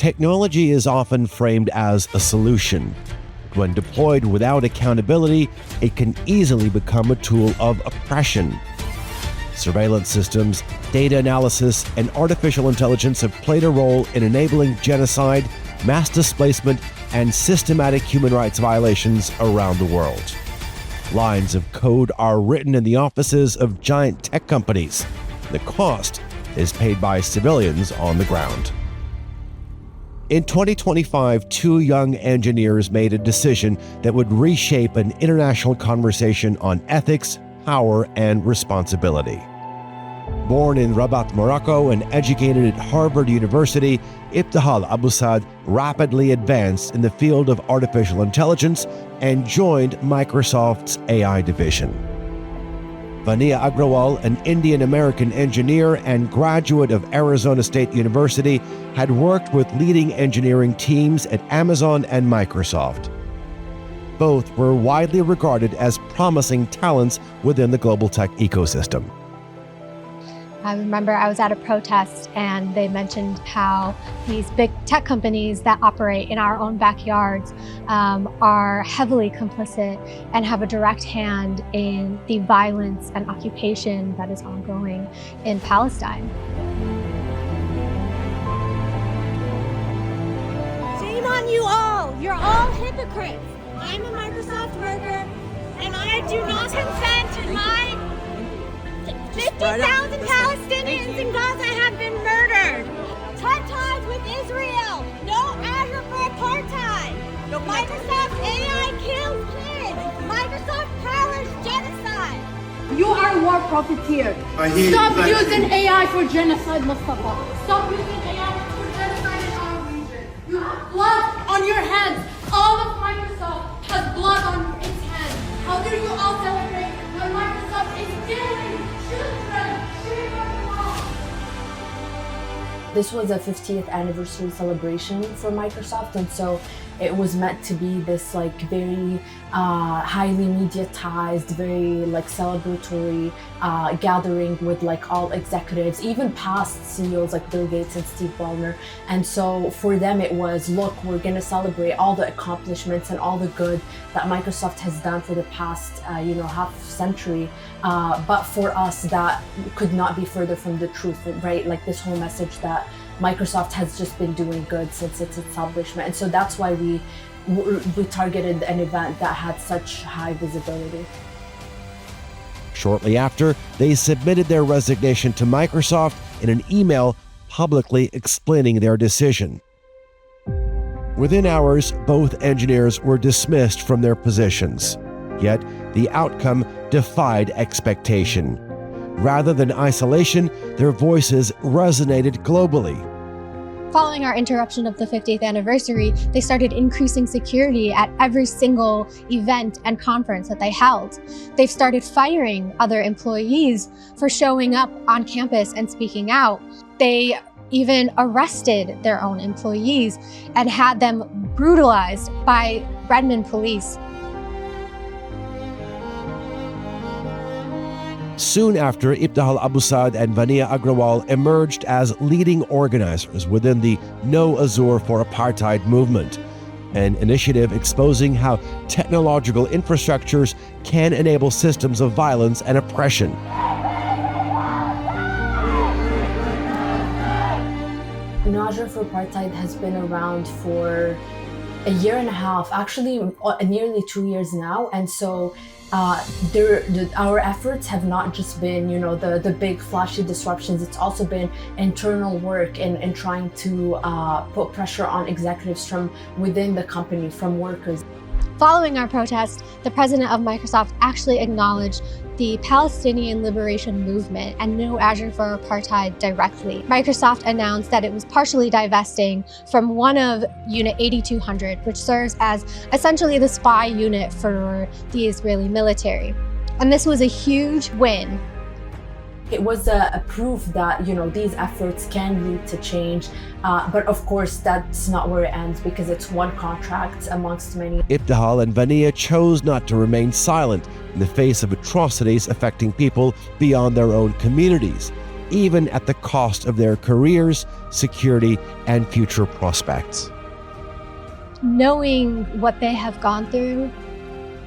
Technology is often framed as a solution. When deployed without accountability, it can easily become a tool of oppression. Surveillance systems, data analysis, and artificial intelligence have played a role in enabling genocide, mass displacement, and systematic human rights violations around the world. Lines of code are written in the offices of giant tech companies. The cost is paid by civilians on the ground. In 2025, two young engineers made a decision that would reshape an international conversation on ethics, power, and responsibility. Born in Rabat, Morocco, and educated at Harvard University, Ibtihal Abou Saad rapidly advanced in the field of artificial intelligence and joined Microsoft's AI division. Vaniya Agrawal, an Indian-American engineer and graduate of Arizona State University, had worked with leading engineering teams at Amazon and Microsoft. Both were widely regarded as promising talents within the global tech ecosystem. I remember I was at a protest and they mentioned how these big tech companies that operate in our own backyards are heavily complicit and have a direct hand in the violence and occupation that is ongoing in Palestine. Shame on you all! You're all hypocrites! I'm a Microsoft worker and I do not consent to my 50,000 Palestinians in Gaza have been murdered. Cut ties with Israel. No Azure for apartheid. Microsoft AI kills kids. Microsoft powers genocide. You are a war profiteer. Stop using AI for genocide, Mustafa. Stop using AI for genocide in our region. You have blood on your hands. All of Microsoft has blood on its hands. How do you all celebrate when Microsoft is killing children? Shame on you all. This was a 50th anniversary celebration for Microsoft, and so it was meant to be this like very highly mediatized, very like celebratory gathering with like all executives, even past CEOs like Bill Gates and Steve Ballmer. And so for them it was, look, we're gonna celebrate all the accomplishments and all the good that Microsoft has done for the past half century, but for us that could not be further from the truth, right? Like this whole message that Microsoft has just been doing good since its establishment. And so that's why we targeted an event that had such high visibility. Shortly after, they submitted their resignation to Microsoft in an email publicly explaining their decision. Within hours, both engineers were dismissed from their positions. Yet, the outcome defied expectation. Rather than isolation, their voices resonated globally. Following our interruption of the 50th anniversary, they started increasing security at every single event and conference that they held. They've started firing other employees for showing up on campus and speaking out. They even arrested their own employees and had them brutalized by Redmond police. Soon after, Ibtihal Abou Saad and Vaniya Agrawal emerged as leading organizers within the No Azure for Apartheid movement, an initiative exposing how technological infrastructures can enable systems of violence and oppression. No Azure for Apartheid has been around for a year and a half, actually nearly 2 years now, and so our efforts have not just been, the big flashy disruptions. It's also been internal work in trying to put pressure on executives from within the company, from workers. Following our protest, the president of Microsoft actually acknowledged the Palestinian Liberation Movement and No Azure for Apartheid directly. Microsoft announced that it was partially divesting from one of Unit 8200, which serves as essentially the spy unit for the Israeli military. And this was a huge win. It was a proof that, these efforts can lead to change. But of course, that's not where it ends, because it's one contract amongst many. Ibtihal and Vaniya chose not to remain silent in the face of atrocities affecting people beyond their own communities. even at the cost of their careers, security, and future prospects. Knowing what they have gone through,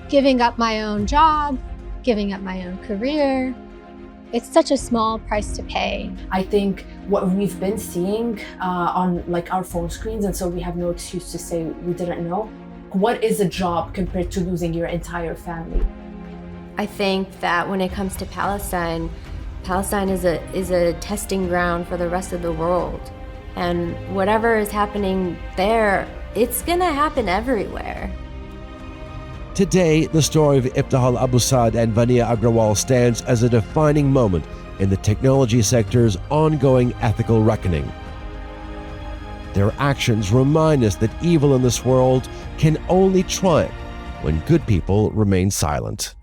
giving up my own job, giving up my own career, it's such a small price to pay. I think what we've been seeing on like our phone screens, and so we have no excuse to say we didn't know. What is a job compared to losing your entire family? I think that when it comes to Palestine, Palestine is a testing ground for the rest of the world. And whatever is happening there, it's gonna happen everywhere. Today, the story of Ibtihal Abou Saad and Vaniya Agrawal stands as a defining moment in the technology sector's ongoing ethical reckoning. Their actions remind us that evil in this world can only triumph when good people remain silent.